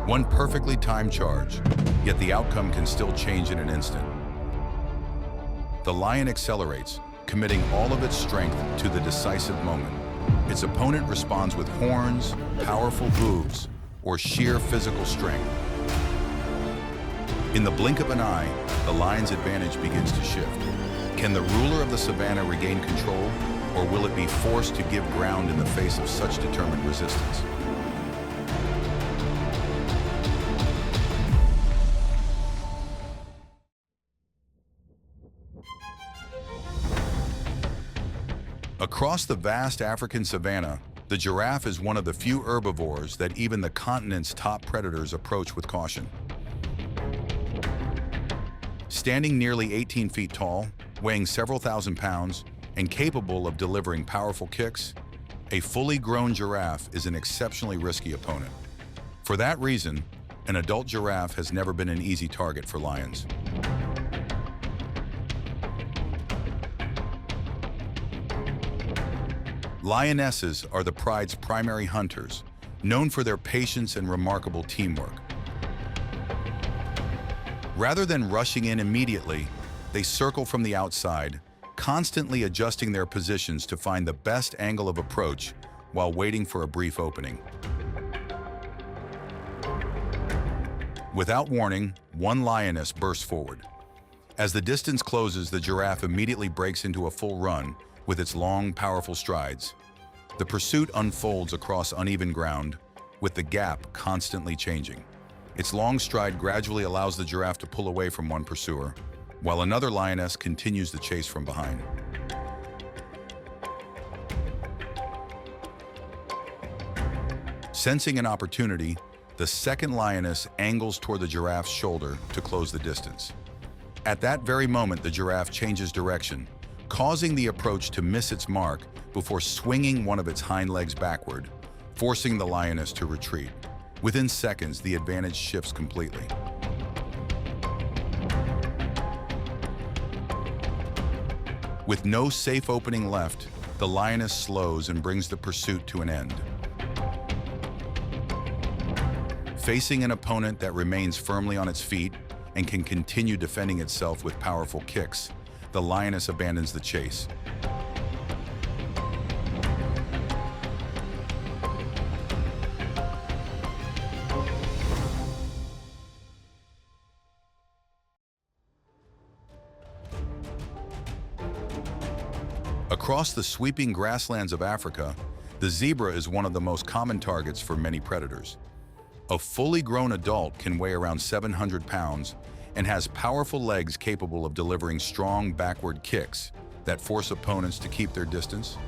One perfectly timed charge, yet the outcome can still change in an instant. The lion accelerates, committing all of its strength to the decisive moment. Its opponent responds with horns, powerful hooves, or sheer physical strength. In the blink of an eye, the lion's advantage begins to shift. Can the ruler of the savannah regain control, or will it be forced to give ground in the face of such determined resistance? Across the vast African savanna, the giraffe is one of the few herbivores that even the continent's top predators approach with caution. Standing nearly 18 feet tall, weighing several thousand pounds, and capable of delivering powerful kicks, a fully grown giraffe is an exceptionally risky opponent. For that reason, an adult giraffe has never been an easy target for lions. Lionesses are the pride's primary hunters, known for their patience and remarkable teamwork. Rather than rushing in immediately, they circle from the outside, constantly adjusting their positions to find the best angle of approach while waiting for a brief opening. Without warning, one lioness bursts forward. As the distance closes, the giraffe immediately breaks into a full run with its long, powerful strides. The pursuit unfolds across uneven ground, with the gap constantly changing. Its long stride gradually allows the giraffe to pull away from one pursuer, while another lioness continues the chase from behind. Sensing an opportunity, the second lioness angles toward the giraffe's shoulder to close the distance. At that very moment, the giraffe changes direction, causing the approach to miss its mark before swinging one of its hind legs backward, forcing the lioness to retreat. Within seconds, the advantage shifts completely. With no safe opening left, the lioness slows and brings the pursuit to an end. Facing an opponent that remains firmly on its feet and can continue defending itself with powerful kicks, the lioness abandons the chase. Across the sweeping grasslands of Africa, the zebra is one of the most common targets for many predators. A fully grown adult can weigh around 700 pounds and has powerful legs capable of delivering strong backward kicks that force opponents to keep their distance.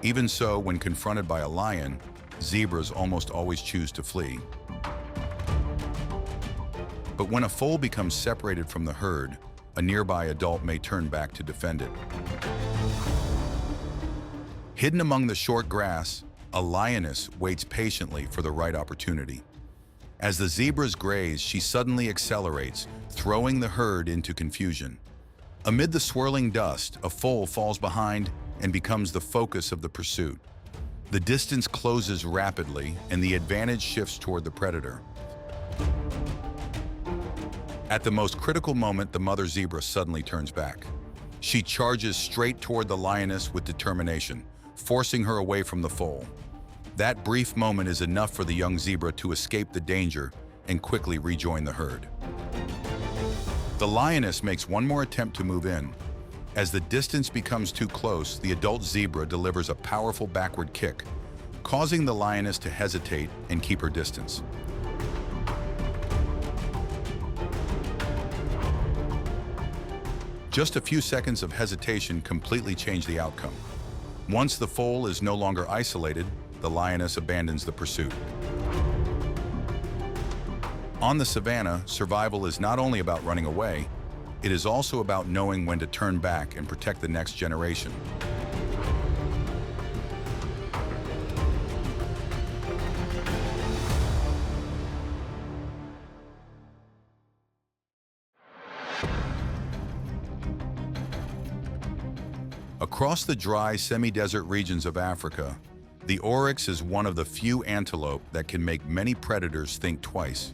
Even so, when confronted by a lion, zebras almost always choose to flee. But when a foal becomes separated from the herd, a nearby adult may turn back to defend it. Hidden among the short grass, a lioness waits patiently for the right opportunity. As the zebras graze, she suddenly accelerates, throwing the herd into confusion. Amid the swirling dust, a foal falls behind and becomes the focus of the pursuit. The distance closes rapidly, and the advantage shifts toward the predator. At the most critical moment, the mother zebra suddenly turns back. She charges straight toward the lioness with determination, forcing her away from the foal. That brief moment is enough for the young zebra to escape the danger and quickly rejoin the herd. The lioness makes one more attempt to move in. As the distance becomes too close, the adult zebra delivers a powerful backward kick, causing the lioness to hesitate and keep her distance. Just a few seconds of hesitation completely change the outcome. Once the foal is no longer isolated, the lioness abandons the pursuit. On the savannah, survival is not only about running away, it is also about knowing when to turn back and protect the next generation. Across the dry, semi-desert regions of Africa, the oryx is one of the few antelope that can make many predators think twice.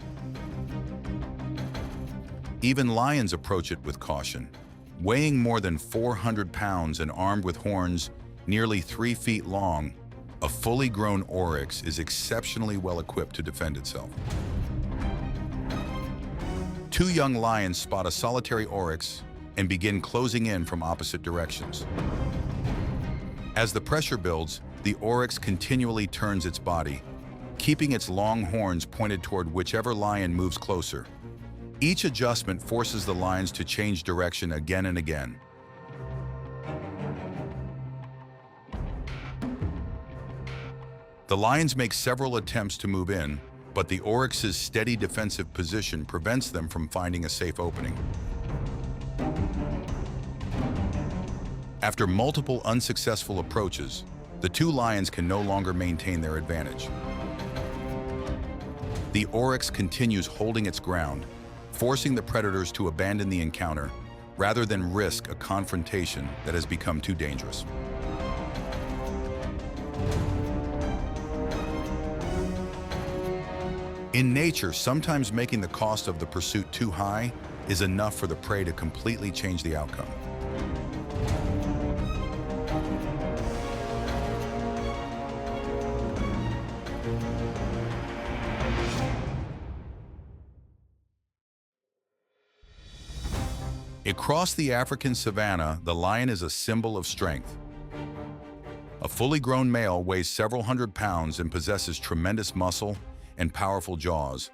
Even lions approach it with caution. Weighing more than 400 pounds and armed with horns nearly 3 feet long, a fully grown oryx is exceptionally well equipped to defend itself. Two young lions spot a solitary oryx and begin closing in from opposite directions. As the pressure builds, the oryx continually turns its body, keeping its long horns pointed toward whichever lion moves closer. Each adjustment forces the lions to change direction again and again. The lions make several attempts to move in, but the oryx's steady defensive position prevents them from finding a safe opening. After multiple unsuccessful approaches, the two lions can no longer maintain their advantage. The oryx continues holding its ground, forcing the predators to abandon the encounter rather than risk a confrontation that has become too dangerous. In nature, sometimes making the cost of the pursuit too high is enough for the prey to completely change the outcome. Across the African savanna, the lion is a symbol of strength. A fully grown male weighs several hundred pounds and possesses tremendous muscle and powerful jaws,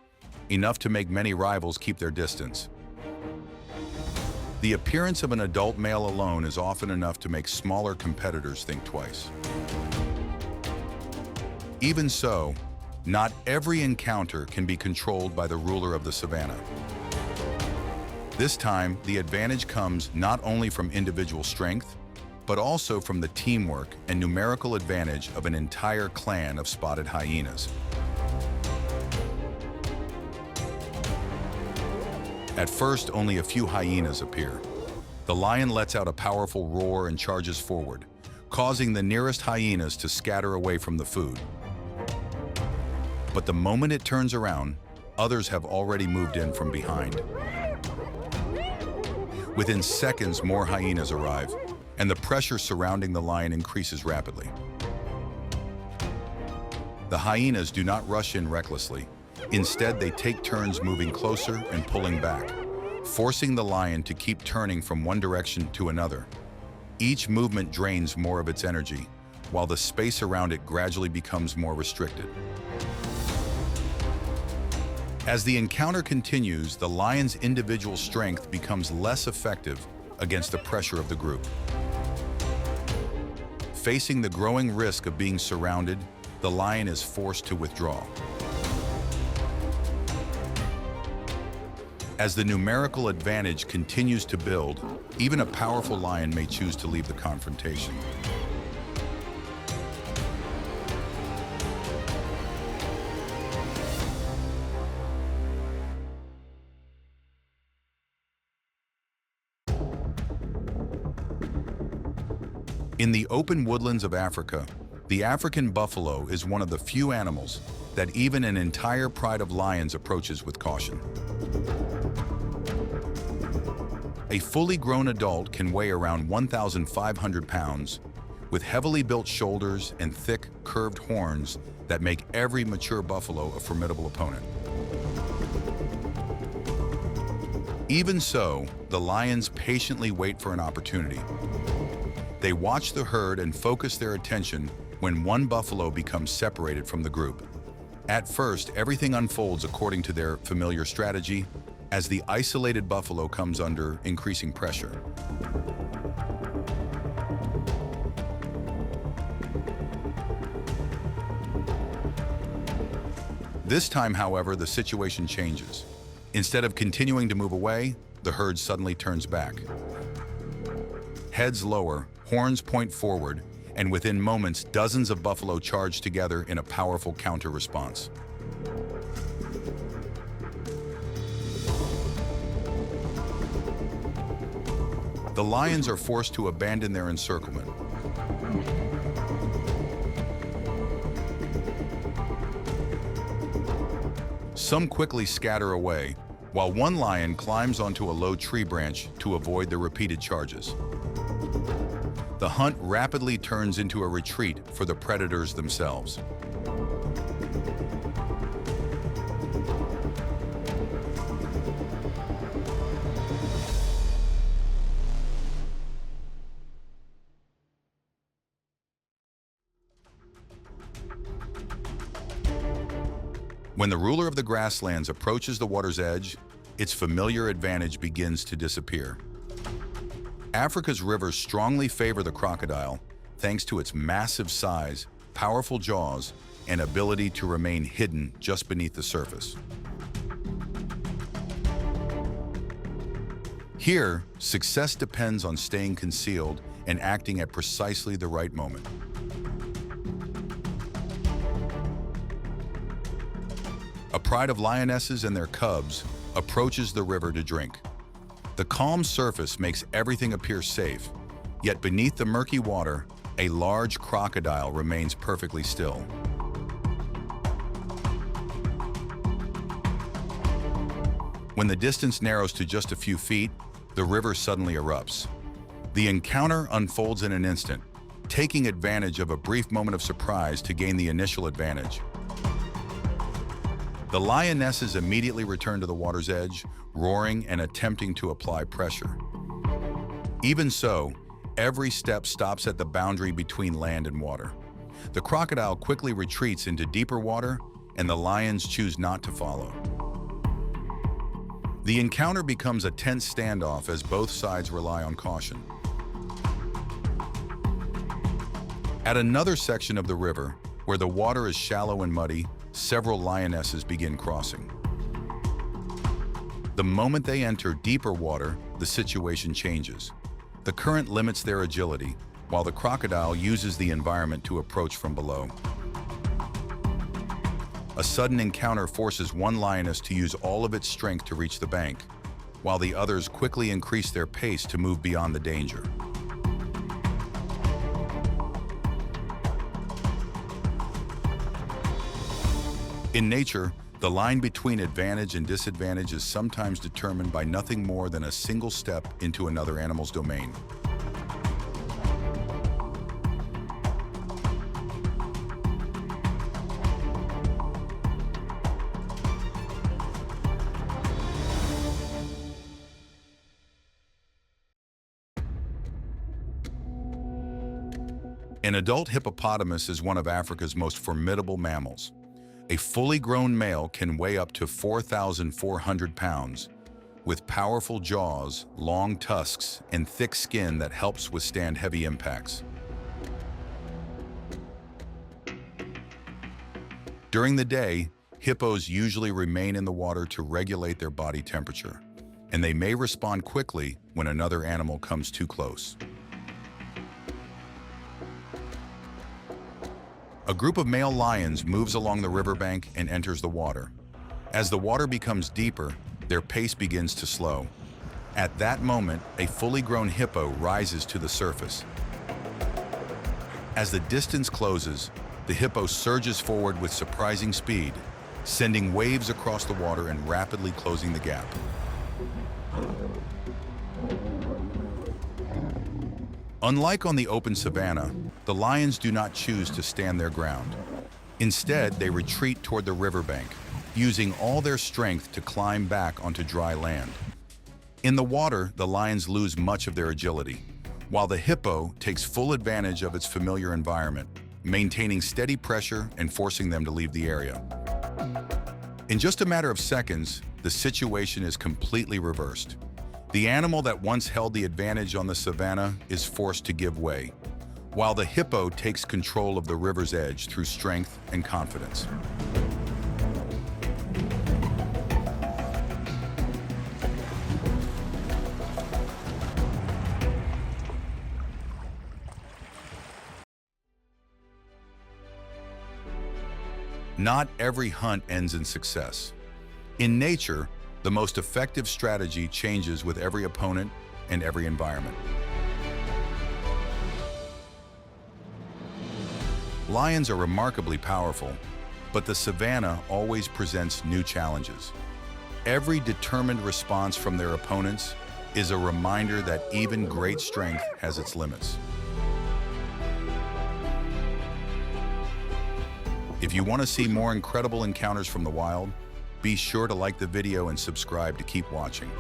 enough to make many rivals keep their distance. The appearance of an adult male alone is often enough to make smaller competitors think twice. Even so, not every encounter can be controlled by the ruler of the savanna. This time, the advantage comes not only from individual strength, but also from the teamwork and numerical advantage of an entire clan of spotted hyenas. At first, only a few hyenas appear. The lion lets out a powerful roar and charges forward, causing the nearest hyenas to scatter away from the food. But the moment it turns around, others have already moved in from behind. Within seconds, more hyenas arrive, and the pressure surrounding the lion increases rapidly. The hyenas do not rush in recklessly. Instead, they take turns moving closer and pulling back, forcing the lion to keep turning from one direction to another. Each movement drains more of its energy, while the space around it gradually becomes more restricted. As the encounter continues, the lion's individual strength becomes less effective against the pressure of the group. Facing the growing risk of being surrounded, the lion is forced to withdraw. As the numerical advantage continues to build, even a powerful lion may choose to leave the confrontation. In the open woodlands of Africa, the African buffalo is one of the few animals that even an entire pride of lions approaches with caution. A fully grown adult can weigh around 1,500 pounds, with heavily built shoulders and thick, curved horns that make every mature buffalo a formidable opponent. Even so, the lions patiently wait for an opportunity. They watch the herd and focus their attention when one buffalo becomes separated from the group. At first, everything unfolds according to their familiar strategy as the isolated buffalo comes under increasing pressure. This time, however, the situation changes. Instead of continuing to move away, the herd suddenly turns back. Heads lower, horns point forward, and within moments, dozens of buffalo charge together in a powerful counter-response. The lions are forced to abandon their encirclement. Some quickly scatter away, while one lion climbs onto a low tree branch to avoid the repeated charges. The hunt rapidly turns into a retreat for the predators themselves. When the ruler of the grasslands approaches the water's edge, its familiar advantage begins to disappear. Africa's rivers strongly favor the crocodile thanks to its massive size, powerful jaws, and ability to remain hidden just beneath the surface. Here, success depends on staying concealed and acting at precisely the right moment. A pride of lionesses and their cubs approaches the river to drink. The calm surface makes everything appear safe, yet beneath the murky water, a large crocodile remains perfectly still. When the distance narrows to just a few feet, the river suddenly erupts. The encounter unfolds in an instant, taking advantage of a brief moment of surprise to gain the initial advantage. The lionesses immediately return to the water's edge, roaring and attempting to apply pressure. Even so, every step stops at the boundary between land and water. The crocodile quickly retreats into deeper water, and the lions choose not to follow. The encounter becomes a tense standoff as both sides rely on caution. At another section of the river, where the water is shallow and muddy, several lionesses begin crossing. The moment they enter deeper water, the situation changes. The current limits their agility, while the crocodile uses the environment to approach from below. A sudden encounter forces one lioness to use all of its strength to reach the bank, while the others quickly increase their pace to move beyond the danger. In nature, the line between advantage and disadvantage is sometimes determined by nothing more than a single step into another animal's domain. An adult hippopotamus is one of Africa's most formidable mammals. A fully grown male can weigh up to 4,400 pounds, with powerful jaws, long tusks, and thick skin that helps withstand heavy impacts. During the day, hippos usually remain in the water to regulate their body temperature, and they may respond quickly when another animal comes too close. A group of male lions moves along the riverbank and enters the water. As the water becomes deeper, their pace begins to slow. At that moment, a fully grown hippo rises to the surface. As the distance closes, the hippo surges forward with surprising speed, sending waves across the water and rapidly closing the gap. Unlike on the open savanna, the lions do not choose to stand their ground. Instead, they retreat toward the riverbank, using all their strength to climb back onto dry land. In the water, the lions lose much of their agility, while the hippo takes full advantage of its familiar environment, maintaining steady pressure and forcing them to leave the area. In just a matter of seconds, the situation is completely reversed. The animal that once held the advantage on the savanna is forced to give way, while the hippo takes control of the river's edge through strength and confidence. Not every hunt ends in success. In nature, the most effective strategy changes with every opponent in every environment. Lions are remarkably powerful, but the savanna always presents new challenges. Every determined response from their opponents is a reminder that even great strength has its limits. If you want to see more incredible encounters from the wild, be sure to like the video and subscribe to keep watching.